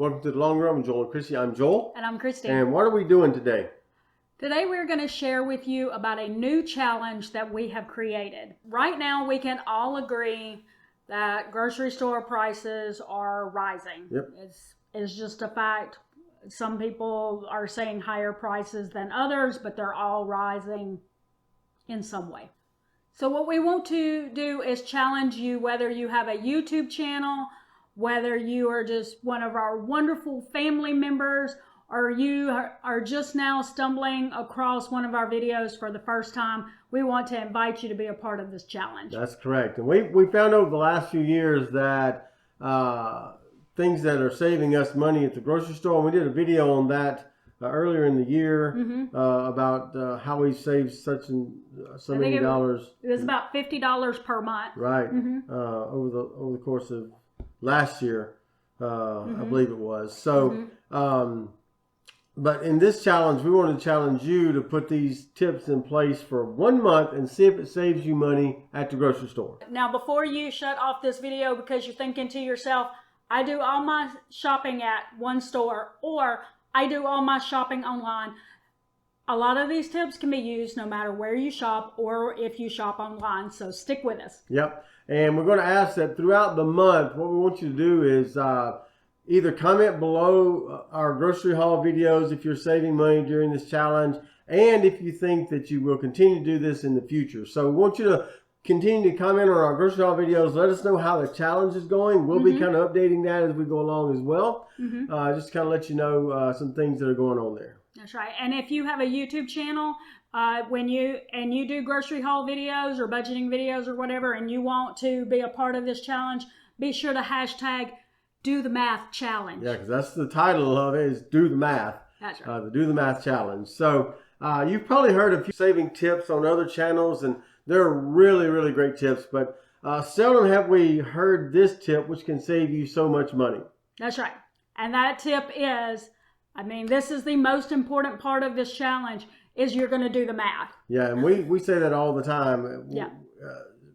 Welcome to the Long Run with Joel and Christy. I'm Joel. And I'm Christy. And what are we doing today? Today we're going to share with you about a new challenge that we have created. Right now we can all agree that grocery store prices are rising. Yep. It's just a fact. Some people are saying higher prices than others, but they're all rising in some way. So what we want to do is challenge you, whether you have a YouTube channel, whether you are just one of our wonderful family members, or you are just now stumbling across one of our videos for the first time, we want to invite you to be a part of this challenge. That's correct. And we found over the last few years that things that are saving us money at the grocery store, and we did a video on that earlier in the year about how we saved so many dollars. It was about $50 per month. Right. Over the course of last year, I believe it was. So, but in this challenge, we want to challenge you to put these tips in place for 1 month and see if it saves you money at the grocery store. Now, before you shut off this video because you're thinking to yourself, I do all my shopping at one store, or I do all my shopping online. A lot of these tips can be used no matter where you shop or if you shop online, so stick with us. Yep. And we're going to ask that throughout the month, what we want you to do is either comment below our grocery haul videos if you're saving money during this challenge, and if you think that you will continue to do this in the future. So we want you to continue to comment on our grocery haul videos. Let us know how the challenge is going. We'll be kind of updating that as we go along as well. Just kind of let you know some things that are going on there. That's right. And if you have a YouTube channel, when you do grocery haul videos or budgeting videos or whatever, and you want to be a part of this challenge, be sure to hashtag Do the Math Challenge. Yeah, because that's the title of it, is Do the Math. That's right. The Do the Math Challenge. So you've probably heard a few saving tips on other channels, and they're really, really great tips, but seldom have we heard this tip, which can save you so much money. That's right. And that tip is, this is the most important part of this challenge, is you're going to do the math. Yeah, and we say that all the time. Yeah.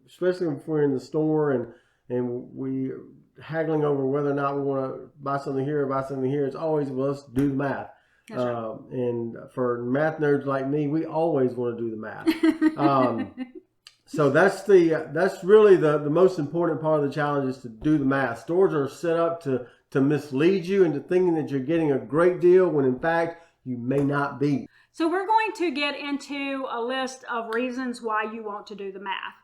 Especially if we're in the store and we haggling over whether or not we want to buy something here or buy something here. It's always, well, let's do the math. That's right. And for math nerds like me, we always want to do the math. So that's really the most important part of the challenge, is to do the math. Stores are set up to mislead you into thinking that you're getting a great deal when in fact you may not be. So we're going to get into a list of reasons why you want to do the math.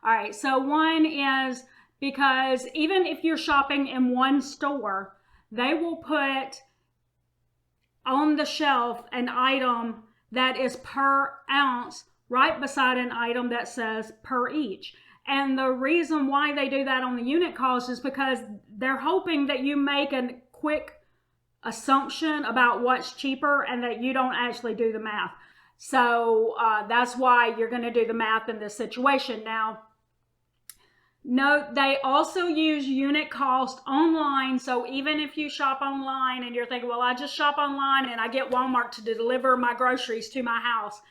All right, so one is because even if you're shopping in one store, they will put on the shelf an item that is per ounce right beside an item that says per each. And the reason why they do that on the unit cost is because they're hoping that you make a quick assumption about what's cheaper and that you don't actually do the math. So that's why you're going to do the math in this situation. Now, note, they also use unit cost online. So even if you shop online and you're thinking, well, I just shop online and I get Walmart to deliver my groceries to my house,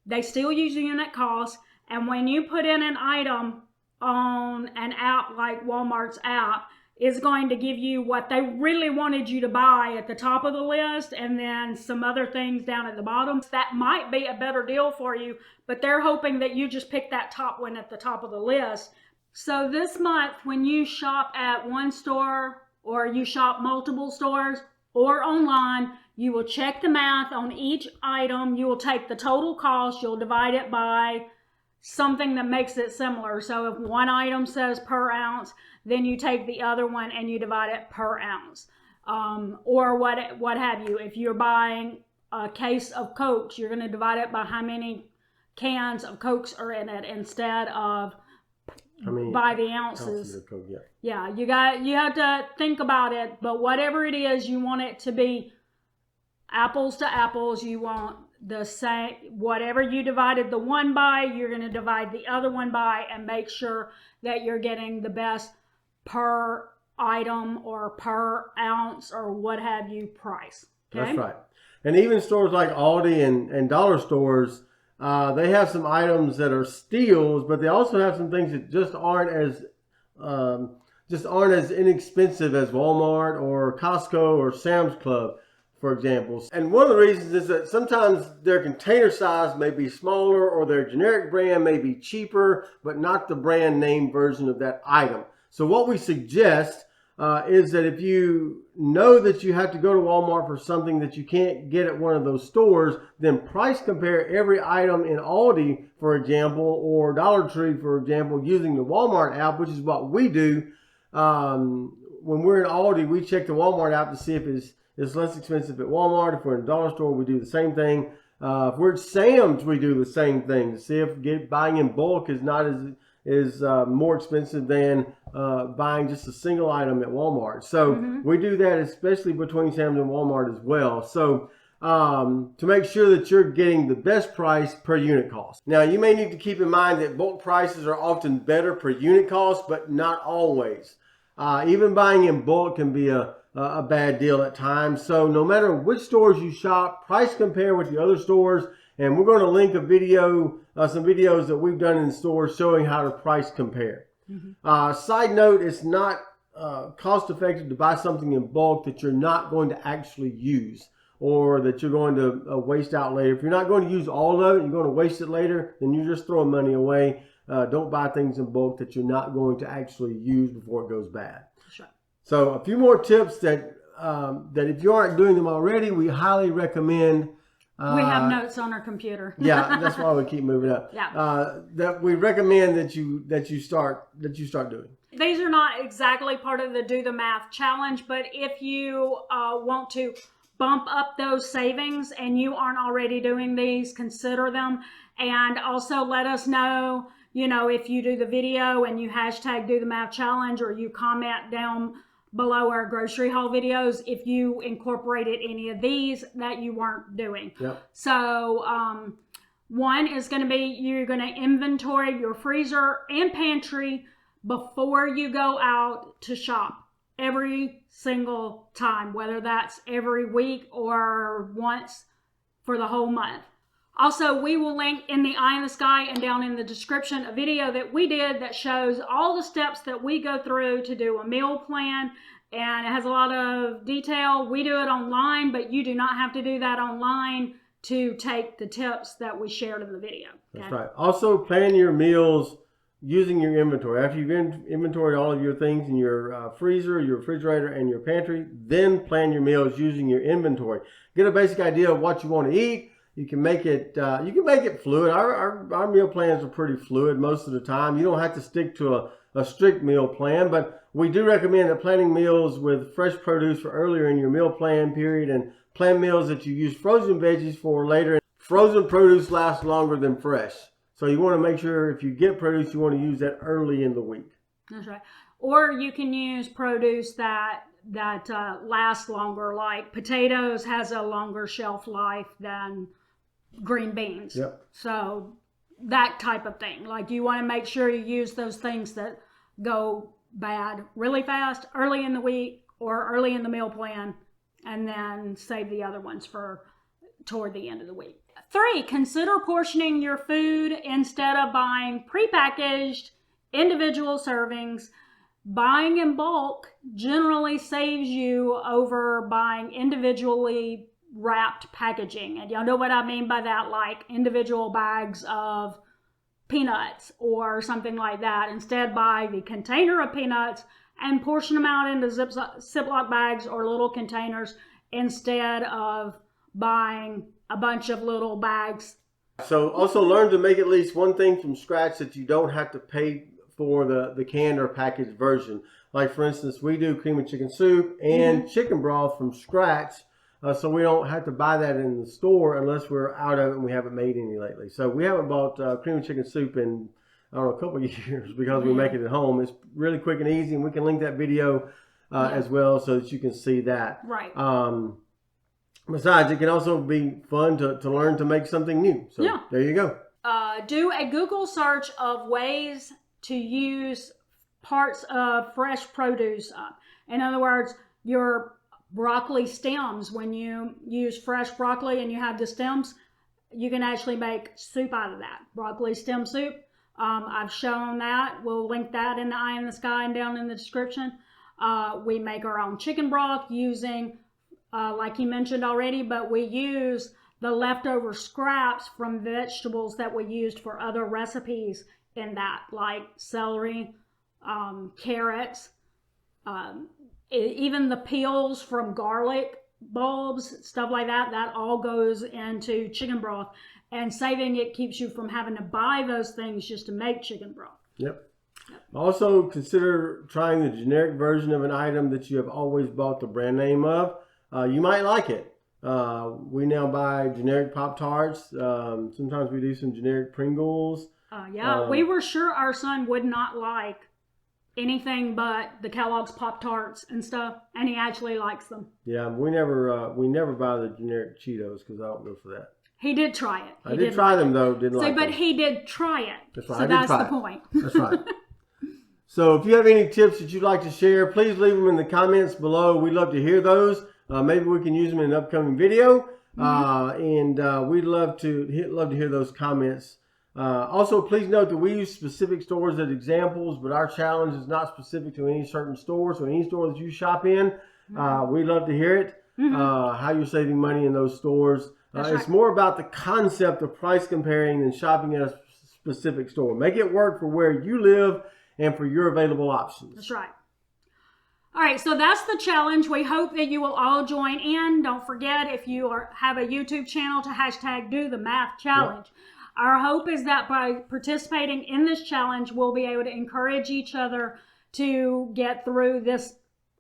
they still use unit cost. And when you put in an item on an app like Walmart's app, it's going to give you what they really wanted you to buy at the top of the list, and then some other things down at the bottom. That might be a better deal for you, but they're hoping that you just pick that top one at the top of the list. So this month, when you shop at one store or you shop multiple stores or online, you will check the math on each item. You will take the total cost. You'll divide it by something that makes it similar. So if one item says per ounce, then you take the other one and you divide it per ounce. Or what have you. If you're buying a case of Cokes, you're going to divide it by how many cans of Cokes are in it instead of by the ounces. Of Coke, Yeah, you have to think about it, but whatever it is, you want it to be apples to apples. You want the same, whatever you divided the one by, you're going to divide the other one by, and make sure that you're getting the best per item or per ounce or what have you price. Okay? That's right. And even stores like Aldi and dollar stores, they have some items that are steals, but they also have some things that just aren't as just aren't as inexpensive as Walmart or Costco or Sam's Club, for example. And one of the reasons is that sometimes their container size may be smaller or their generic brand may be cheaper, but not the brand name version of that item. So what we suggest is that if you know that you have to go to Walmart for something that you can't get at one of those stores, then price compare every item in Aldi, for example, or Dollar Tree, for example, using the Walmart app, which is what we do. When we're in Aldi, we check the Walmart app to see if it's less expensive at Walmart. If we're in a dollar store, we do the same thing. If we're at Sam's, we do the same thing to see if buying in bulk is not as more expensive than buying just a single item at Walmart. So we do that especially between Sam's and Walmart as well. So to make sure that you're getting the best price per unit cost. Now, you may need to keep in mind that bulk prices are often better per unit cost, but not always. Even buying in bulk can be a bad deal at times. So no matter which stores you shop, price compare with the other stores. And we're going to link a video, some videos that we've done in stores showing how to price compare. Side note, it's not cost effective to buy something in bulk that you're not going to actually use or that you're going to waste out later. If you're not going to use all of it, you're going to waste it later, then you're just throwing money away. Don't buy things in bulk that you're not going to actually use before it goes bad. That's right. So a few more tips that if you aren't doing them already, we highly recommend. We have notes on our computer. Yeah, that's why we keep moving up. Yeah. That we recommend that you start doing. These are not exactly part of the Do the Math challenge, but if you want to bump up those savings and you aren't already doing these, consider them. And also let us know, if you do the video and you hashtag Do the Math challenge, or you comment down below our grocery haul videos if you incorporated any of these that you weren't doing. Yep. So one is going to be, you're going to inventory your freezer and pantry before you go out to shop every single time, whether that's every week or once for the whole month. Also, we will link in the eye in the sky and down in the description a video that we did that shows all the steps that we go through to do a meal plan, and it has a lot of detail. We do it online, but you do not have to do that online to take the tips that we shared in the video. Okay? That's right. Also, plan your meals using your inventory. After you've inventoried all of your things in your freezer, your refrigerator, and your pantry, then plan your meals using your inventory. Get a basic idea of what you want to eat. You can make it fluid. Our meal plans are pretty fluid most of the time. You don't have to stick to a strict meal plan, but we do recommend that planning meals with fresh produce for earlier in your meal plan period, and plan meals that you use frozen veggies for later. Frozen produce lasts longer than fresh. So you want to make sure if you get produce, you want to use that early in the week. That's right. Or you can use produce that lasts longer, like potatoes has a longer shelf life than green beans. Yep. So that type of thing. Like, you want to make sure you use those things that go bad really fast early in the week or early in the meal plan, and then save the other ones for toward the end of the week. 3, consider portioning your food instead of buying prepackaged individual servings. Buying in bulk generally saves you over buying individually wrapped packaging. And y'all know what I mean by that, like individual bags of peanuts or something like that. Instead, buy the container of peanuts and portion them out into Ziploc bags or little containers instead of buying a bunch of little bags. So also learn to make at least one thing from scratch that you don't have to pay for the canned or packaged version. Like, for instance, we do cream of chicken soup and chicken broth from scratch. So we don't have to buy that in the store unless we're out of it and we haven't made any lately. So we haven't bought cream of chicken soup in, I don't know, a couple of years because we make it at home. It's really quick and easy, and we can link that video as well so that you can see that. Right. Besides, it can also be fun to learn to make something new. So there you go. Do a Google search of ways to use parts of fresh produce up. In other words, your broccoli stems, when you use fresh broccoli and you have the stems, you can actually make soup out of that. Broccoli stem soup. I've shown that. We'll link that in the eye in the sky and down in the description. We make our own chicken broth using, like you mentioned already, but we use the leftover scraps from vegetables that we used for other recipes in that, like celery, carrots, even the peels from garlic bulbs, stuff like that. That all goes into chicken broth. And saving it keeps you from having to buy those things just to make chicken broth. Yep. Also, consider trying the generic version of an item that you have always bought the brand name of. You might like it. We now buy generic Pop-Tarts. Sometimes we do some generic Pringles. We were sure our son would not like anything but the Kellogg's Pop-Tarts and stuff, and he actually likes them. Yeah, we never buy the generic Cheetos because I don't go for that. He did try it. I did try them though. Didn't like them. But he did try it. That's right. So that's the point. That's right. So if you have any tips that you'd like to share, please leave them in the comments below. We'd love to hear those. Maybe we can use them in an upcoming video. And we'd love to hear those comments. Also, please note that we use specific stores as examples, but our challenge is not specific to any certain store. So any store that you shop in, we'd love to hear it. How you're saving money in those stores. It's more about the concept of price comparing than shopping at a specific store. Make it work for where you live and for your available options. That's right. All right, so that's the challenge. We hope that you will all join in. Don't forget, if you have a YouTube channel, to hashtag do the math challenge. Yep. Our hope is that by participating in this challenge, we'll be able to encourage each other to get through this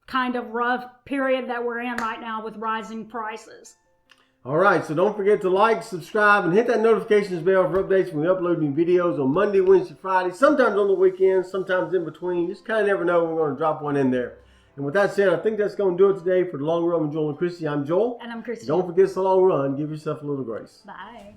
kind of rough period that we're in right now with rising prices. All right, so don't forget to like, subscribe, and hit that notifications bell for updates when we upload new videos on Monday, Wednesday, Friday, sometimes on the weekends, sometimes in between. You just kind of never know when we're going to drop one in there. And with that said, I think that's going to do it today for The Long Run with Joel and Christy. I'm Joel. And I'm Christy. Don't forget, it's a long run. Give yourself a little grace. Bye.